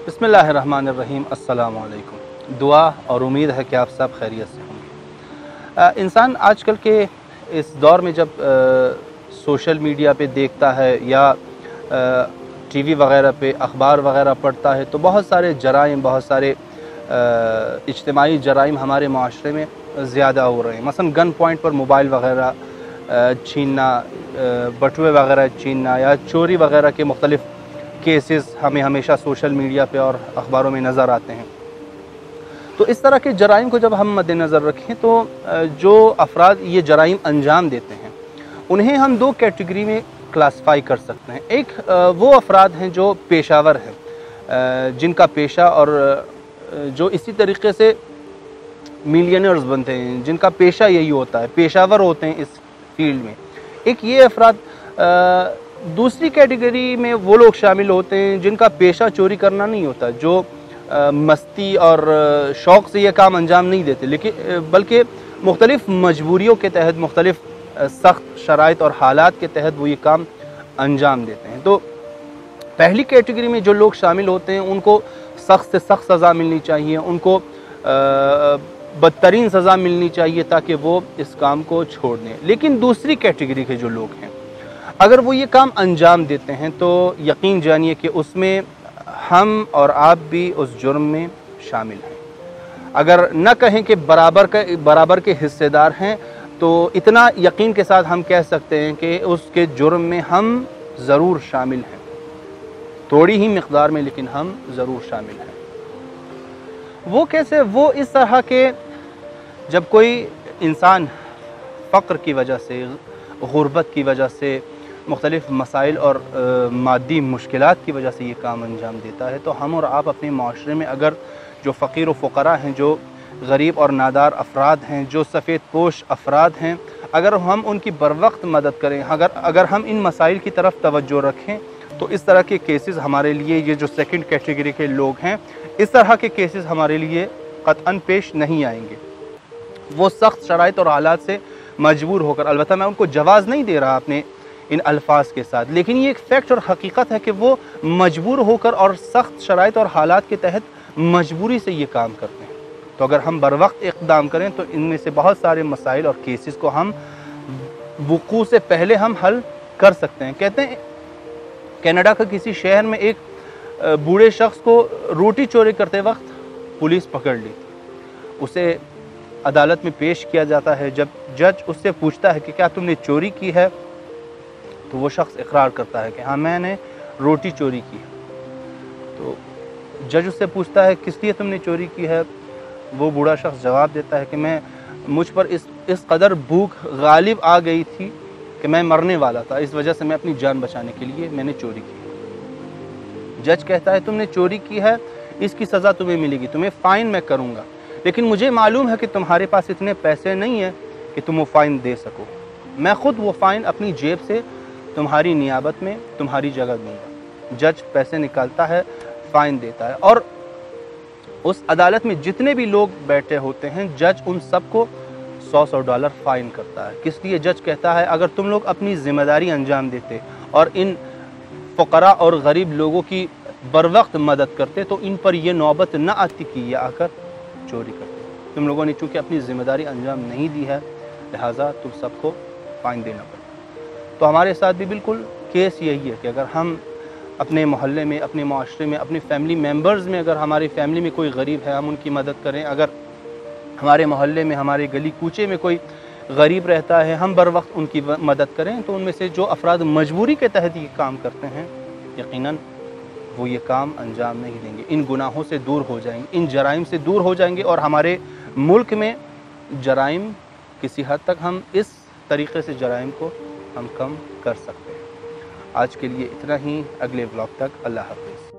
बिस्मिल्लाहिर्रहमानिर्रहीम। अस्सलाम वालेकुम। दुआ और उम्मीद है कि आप सब खैरियत से होंगे। इंसान आजकल के इस दौर में जब सोशल मीडिया पे देखता है या टीवी वगैरह पे अखबार वगैरह पढ़ता है तो बहुत सारे जराइम, बहुत सारे इज्तिमाई जराइम हमारे माशरे में ज़्यादा हो रहे हैं। मसलन गन पॉइंट पर मोबाइल वगैरह छीनना, बटुए वगैरह छीनना या चोरी वगैरह के मुख्तलिफ़ केसेस हमें हमेशा सोशल मीडिया पे और अखबारों में नज़र आते हैं। तो इस तरह के जराइम को जब हम मद्देनज़र रखें तो जो अफराद ये जराइम अंजाम देते हैं उन्हें हम दो कैटेगरी में क्लासिफाई कर सकते हैं। एक वो अफराद हैं जो पेशावर हैं, जिनका पेशा और जो इसी तरीके से मिलियनर्स बनते हैं, जिनका पेशा यही होता है, पेशावर होते हैं इस फील्ड में। एक ये अफराद दूसरी कैटेगरी में वो लोग शामिल होते हैं जिनका पेशा चोरी करना नहीं होता, जो मस्ती और शौक़ से ये काम अंजाम नहीं देते, लेकिन बल्कि मुख्तलिफ़ मजबूरियों के तहत, मुख्तलिफ़ सख्त शराइत और हालात के तहत वो ये काम अंजाम देते हैं। तो पहली कैटेगरी में जो लोग शामिल होते हैं उनको सख्त से सख्त सज़ा मिलनी चाहिए, उनको बदतरीन सज़ा मिलनी चाहिए ताकि वो इस काम को छोड़ दें। लेकिन दूसरी कैटेगरी के जो लोग हैं, अगर वो ये काम अंजाम देते हैं तो यकीन जानिए कि उसमें हम और आप भी उस जुर्म में शामिल हैं। अगर न कहें कि बराबर के हिस्सेदार हैं तो इतना यकीन के साथ हम कह सकते हैं कि उसके जुर्म में हम ज़रूर शामिल हैं, थोड़ी ही मिक़दार में, लेकिन हम ज़रूर शामिल हैं। वो कैसे? वो इस तरह के जब कोई इंसान फ़क्र की वजह से, गुर्बत की वजह से, मुख्तलिफ़ मसाइल और मादी मुश्किलात की वजह से ये काम अंजाम देता है, तो हम और आप अपने माशरे में अगर जो फ़कीर व फ़ुक़रा हैं, जो गरीब और नादार अफराद हैं, जो सफ़ेद पोश अफराद हैं, अगर हम उनकी बरवक्त मदद करें, अगर हम इन मसाइल की तरफ तवज्जो रखें तो इस तरह के केसेस हमारे लिए, ये जो सेकंड कैटेगरी के लोग हैं, इस तरह के केसेस हमारे लिए क़त्अन पेश नहीं आएंगे। वो सख्त शराइत और हालात से मजबूर होकर, अलबत्ता मैं उनको जवाज़ नहीं दे रहा अपने इन अल्फाज के साथ, लेकिन ये एक फैक्ट और हकीकत है कि वो मजबूर होकर और सख्त शराइत और हालात के तहत मजबूरी से ये काम करते हैं। तो अगर हम बर वक्त इक़दाम करें तो इनमें से बहुत सारे मसाइल और केसेस को हम वुक़ू से पहले हम हल कर सकते हैं। कहते हैं कनाडा का किसी शहर में एक बूढ़े शख्स को रोटी चोरी करते वक्त पुलिस पकड़ ली। उसे अदालत में पेश किया जाता है। जब जज उससे पूछता है कि क्या तुमने चोरी की है, तो वो शख्स इकरार करता है कि हाँ, मैंने रोटी चोरी की है। तो जज उससे पूछता है किस लिए तुमने चोरी की है। वो बूढ़ा शख्स जवाब देता है कि मुझ पर इस कदर भूख गालिब आ गई थी कि मैं मरने वाला था, इस वजह से मैं अपनी जान बचाने के लिए मैंने चोरी की। जज कहता है तुमने चोरी की है, इसकी सज़ा तुम्हें मिलेगी, तुम्हें फ़ाइन मैं करूँगा, लेकिन मुझे मालूम है कि तुम्हारे पास इतने पैसे नहीं हैं कि तुम वो फ़ाइन दे सको। मैं ख़ुद वो फ़ाइन अपनी जेब से तुम्हारी नियाबत में तुम्हारी जगह दूंगा। जज पैसे निकालता है, फ़ाइन देता है, और उस अदालत में जितने भी लोग बैठे होते हैं, जज उन सबको $100 फ़ाइन करता है। किस लिए? जज कहता है अगर तुम लोग अपनी ज़िम्मेदारी अंजाम देते और इन फ़ुक़रा और गरीब लोगों की बर वक्त मदद करते तो इन पर यह नौबत न आती कि ये आकर चोरी करते। तुम लोगों ने चूँकि अपनी ज़िम्मेदारी अंजाम नहीं दी है, लिहाजा तुम सबको फ़ाइन देना पड़ेगा। तो हमारे साथ भी बिल्कुल केस यही है कि अगर हम अपने मोहल्ले में, अपने माशरे में, अपने फैमिली मेम्बर्स में, अगर हमारी फैमिली में कोई गरीब है, हम उनकी मदद करें। अगर हमारे मोहल्ले में, हमारे गली कूचे में कोई गरीब रहता है, हम बर वक्त उनकी मदद करें, तो उनमें से जो अफराद मजबूरी के तहत ये काम करते हैं, यकीनन वो ये काम अंजाम नहीं देंगे, इन गुनाहों से दूर हो जाएंगे, इन जराइम से दूर हो जाएंगे, और हमारे मुल्क में जराइम किसी हद तक हम इस तरीक़े से जराइम को हम कम कर सकते हैं। आज के लिए इतना ही। अगले ब्लॉग तक अल्लाह हाफ़िज़।